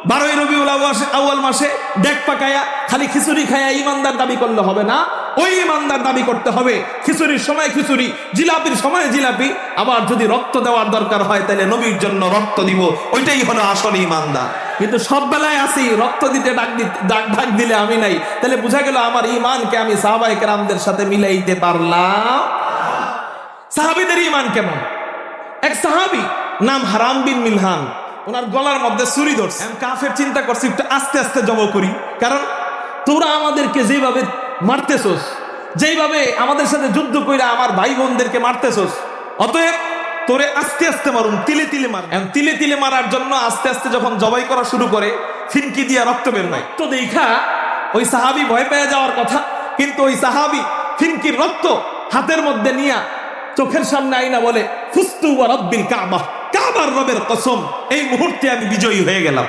12ই রবিউল আউয়াল মাসে ডেক পাকায়া খালি খিচুড়ি খায়া ইমানদার দাবি করলে হবে না, ওই ইমানদার দাবি করতে হবে খিচুড়ির সময় খিচুড়ি, জিলাপির সময় জিলাপি, আবার যদি রক্ত দেওয়ার দরকার হয় তাহলে নবীর জন্য রক্ত দিব, ওইটাই হলো আসল ইমানদার। কিন্তু সব বেলায় আসি রক্ত দিতে ডাক দিলে আমি নাই, তাহলে বোঝা গেল আমার ইমানকে আমি সাহাবায়ে কেরামদের সাথে মিলাইতে পারলাম। সাহাবীদের ইমান কেমন? এক সাহাবী নাম হারাম বিন মিলহান, ওনার গলার মধ্যে ছুরি ধরছে। কাফের চিন্তা করছি একটু আস্তে আস্তে জব করি, কারণ তোরা আমাদেরকে যেভাবে মারতেছস, যেভাবে আমাদের সাথে যুদ্ধ কইরা আমার ভাই বোনদেরকে মারতেছস, অতএব তোরে আস্তে আস্তে মারুন, তিলে তিলে মার। তিলে তিলে মারার জন্য আস্তে আস্তে যখন জবাই করা শুরু করে, ফিনকি দিয়া রক্ত বের হয়। তো দেখা ওই সাহাবী ভয় পেয়ে যাওয়ার কথা, কিন্তু ওই সাহাবী ফিনকির রক্ত হাতের মধ্যে নিয়া চোখের সামনে আইনা বলে, ফুস্তু ওয়া রাব্বিল কাবা, কাবার রবের কসম, এই মুহূর্তে আমি বিজয়ী হয়ে গেলাম।